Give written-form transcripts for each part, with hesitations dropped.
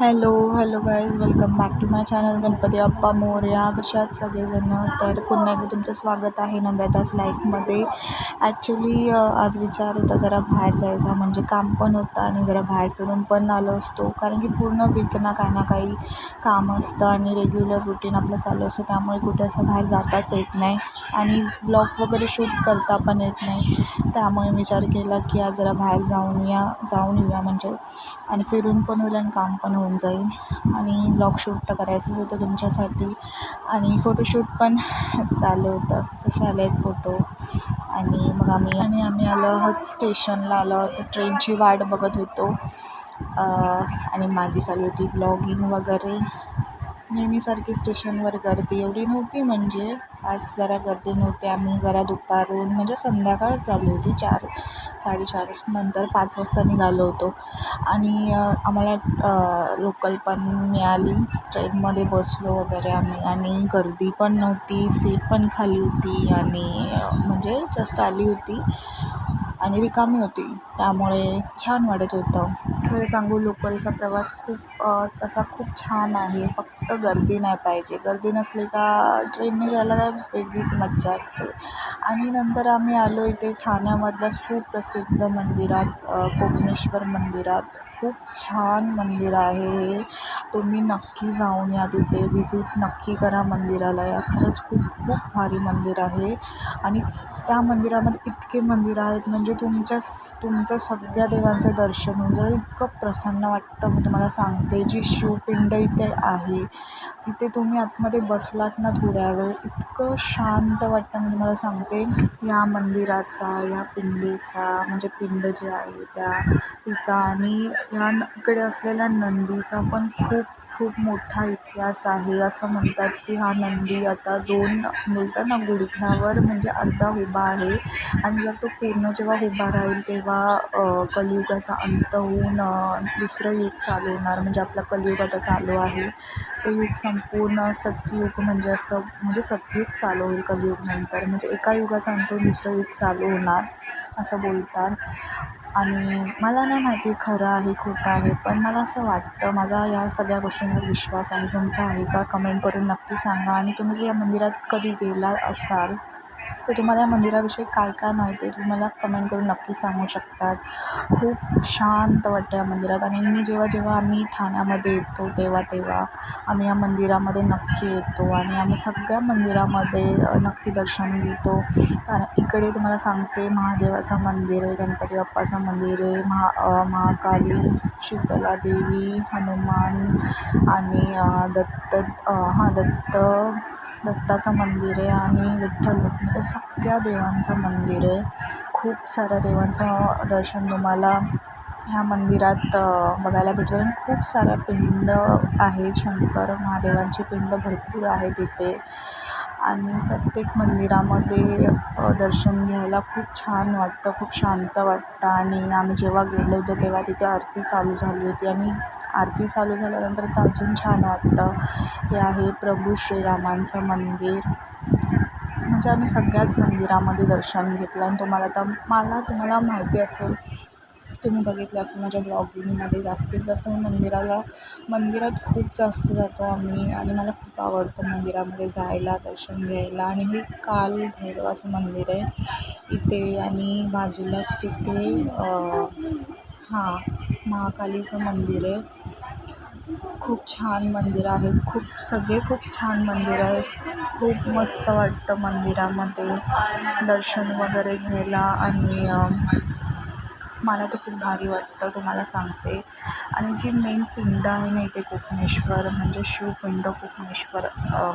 Hello guys, welcome back to my channel Ganpati Bappa Morya. कशा आहात सगळेजण? तर पुन्हा एकदा तुमचं स्वागत आहे नम्रताच लाईफमध्ये. ॲक्च्युली आज विचार होता जरा बाहेर जायचा, म्हणजे काम पण होतं आणि जरा बाहेर फिरून पण आलो असतो, कारण की पूर्ण वीक ना काही काम असतं आणि रेग्युलर रुटीन आपलं चालू असतं, त्यामुळे कुठे असं बाहेर जाताच येत नाही आणि ब्लॉग वगैरे शूट करता पण येत नाही. त्यामुळे विचार केला की आज जरा बाहेर जाऊन येऊया म्हणजे, आणि फिरून पण होईल आणि काम पण होऊन जाईल आणि ब्लॉग शूट तर करायचंच होतं तुमच्यासाठी आणि फोटोशूट पण चालू होतं. कसे आले आहेत फोटो. आणि मग आम्ही आलो आहोत स्टेशनला, आलो आहोत, ट्रेनची वाट बघत होतो. आणि माझी चालू होती ब्लॉगिंग वगैरे. नेहमीसारखी स्टेशनवर गर्दी एवढी नव्हती, म्हणजे आज जरा गर्दी नव्हती. आम्ही जरा दुपारून म्हणजे संध्याकाळ झाली होती, 4-4:30 नंतर 5 वाजता निघालो होतो आणि आम्हाला लोकल पण मिळाली. ट्रेनमध्ये बसलो वगैरे आम्ही आणि गर्दी पण नव्हती, सीट पण खाली होती आणि म्हणजे जस्ट आली होती आणि रिकामी होती, त्यामुळे छान वाटत होतं. खरं सांगू, लोकलचा प्रवास तसा खूप छान आहे, फक्त गर्दी नाही पाहिजे. गर्दी नसली का ट्रेनने जायला काय वेगळीच मज्जा असते. आणि नंतर आम्ही आलो इथे ठाण्यामधल्या सुप्रसिद्ध मंदिरात, कोपनेश्वर मंदिरात. खूप छान मंदिर आहे हे, तुम्ही नक्की जाऊन या, तिथे व्हिजिट नक्की करा मंदिराला. या खरंच खूप खूप भारी मंदिर आहे आणि त्या मंदिरामध्ये इतके मंदिर आहेत, म्हणजे तुमचं सगळ्या देवांचं दर्शन होऊन जर इतकं प्रसन्न वाटतं. मी तुम्हाला सांगते, जी शिवपिंड इथे आहे तिथे तुम्ही आतमध्ये बसलात ना थोड्या वेळ, इतकं शांत वाटतं. मी तुम्हाला सांगते, या मंदिराचा, या पिंडीचा, म्हणजे पिंड जी आहे तिचा आणि इकडे असलेल्या नंदीचा पण खूप खूप मोठा इतिहास आहे. असं म्हणतात की हा नंदी आता बोलतात ना, गुडघ्यावर म्हणजे अर्धा उभा आहे आणि जर तो पूर्ण जेव्हा उभा राहील तेव्हा कलियुगाचा अंत होऊन दुसरं युग चालू होणार. म्हणजे आपला कलियुग आता चालू आहे, ते युग संपूर्ण सत्ययुग, म्हणजे सत्ययुग चालू होईल कलियुग नंतर. म्हणजे एका युगाचा अंत दुसरं युग चालू होणार असं बोलतात. आणि मला नाही माहिती खरं आहे खोटं आहे, पण मला असं वाटतं. माझा या सगळ्या गोष्टींवर विश्वास आहे. तुमचा आहे का? कमेंट करून नक्की सांगा. आणि तुम्ही जर या मंदिरात कधी गेला असाल तर तुम्हाला या मंदिराविषयी काय काय माहिती आहे, तुम्ही मला कमेंट करून नक्की सांगू शकतात. खूप शांत वाटतं या मंदिरात. आणि मी जेव्हा आम्ही ठाण्यामध्ये येतो तेव्हा आम्ही या मंदिरामध्ये नक्की येतो आणि आम्ही सगळ्या मंदिरामध्ये नक्की दर्शन घेतो. कारण इकडे तुम्हाला सांगते, महादेवाचं मंदिर आहे, गणपती बाप्पाचं मंदिर आहे, महाकाली, शीतला देवी, हनुमान आणि दत्ताचं मंदिर आहे आणि विठ्ठल रुक्मिणीचं सगळ्या देवांचं मंदिर आहे. खूप साऱ्या देवांचं दर्शन तुम्हाला ह्या मंदिरात बघायला भेटतं. आणि खूप साऱ्या पिंड आहेत, शंकर महादेवांची पिंड भरपूर आहे तिथे. आणि प्रत्येक मंदिरामध्ये दर्शन घ्यायला खूप छान वाटतं, खूप शांत वाटतं. आणि आम्ही जेव्हा गेलो होतो तेव्हा तिथे आरती चालू झाली होती आणि आरती चालू झाल्यानंतर तर अजून छान वाटतं. हे आहे प्रभू श्रीरामांचं मंदिर. म्हणजे आम्ही सगळ्याच मंदिरामध्ये दर्शन घेतलं आणि तुम्हाला माहिती असेल, तुम्ही बघितलं असेल माझ्या ब्लॉगिंगमध्ये, जास्तीत जास्त मी मंदिरात खूप जास्त जातो आम्ही. आणि मला खूप आवडतं मंदिरामध्ये जायला, दर्शन घ्यायला. आणि हे काल भैरवाचं मंदिर आहे इथे आणि बाजूलाच तिथे महाकालीचं मंदिर आहे. खूप छान मंदिरं आहेत, खूप छान मंदिरं आहेत. खूप मस्त वाटतं मंदिरामध्ये दर्शन वगैरे घ्यायला आणि मला तर खूप भारी वाटतं, तुम्हाला सांगते. आणि जी मेन पिंड आहे ना इथे, कोपनेश्वर, म्हणजे शिवपिंड कोपनेश्वर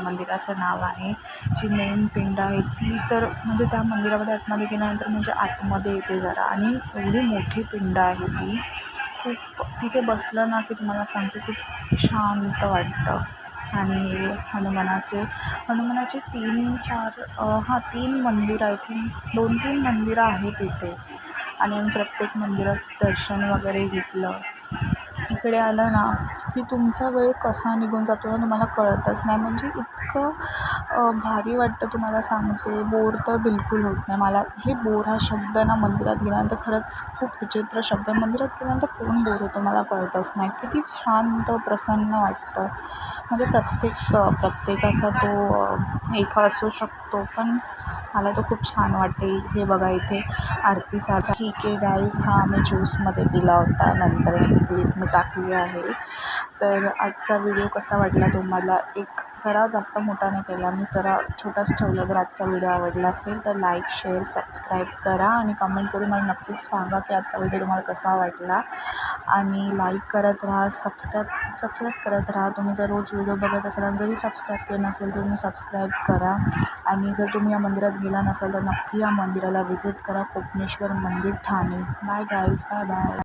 मंदिराचं नाव आहे. जी मेन पिंड आहे ती तर म्हणजे त्या मंदिरामध्ये आतमध्ये गेल्यानंतर म्हणजे आतमध्ये येते जरा, आणि एवढी मोठी पिंड आहे ती. खूप तिथे बसलं ना की तुम्हाला सांगते खूप शांत वाटतं. आणि हनुमानाचे 3 मंदिर, आय थिंक 2-3 मंदिरं आहेत तिथे. आणि आम्ही प्रत्येक मंदिरात दर्शन वगैरे घेतलं. इकडे आलं ना की तुमचा वेळ कसा निघून जातो ना तुम्हाला कळतच नाही. म्हणजे इतकं भारी वाटतं तुम्हाला सांगते. बोर तर बिलकुल होत नाही मला. हे बोर हा शब्द ना मंदिरात गेल्यानंतर खरंच खूप विचित्र शब्द आहे. मंदिरात गेल्यानंतर कोण बोर होतं मला कळतच नाही. किती शांत प्रसन्न वाटतं. म्हणजे प्रत्येकाचा तो एक असू शकतो, पण मला तो खूप छान वाटते. हे बघा इथे आरती साचा ठीक आहे गाईज, हा आम्ही ज्यूसमध्ये पिला होता. नंतर ती क्लिप मी टाकली आहे. तर आजचा व्हिडिओ कसा वाटला तुम्हाला? एक जरा जास्त मोठा नाही केला मी, जरा छोटाच ठेवला. जर आजचा व्हिडिओ आवडला असेल तर लाईक, शेअर, सबस्क्राईब करा आणि कमेंट करून मला नक्कीच सांगा की आजचा व्हिडिओ तुम्हाला कसा वाटला. आणि लाईक करत राहा, सबस्क्राईब करत राहा. तुम्ही जर रोज व्हिडिओ बघत असाल आणि जरी सबस्क्राईब केलं नसेल तर तुम्ही सबस्क्राईब करा. आणि जर तुम्ही या मंदिरात गेला नसाल तर नक्की या मंदिराला व्हिजिट करा. कोपनेश्वर मंदिर, Thane. Bye guys, bye bye.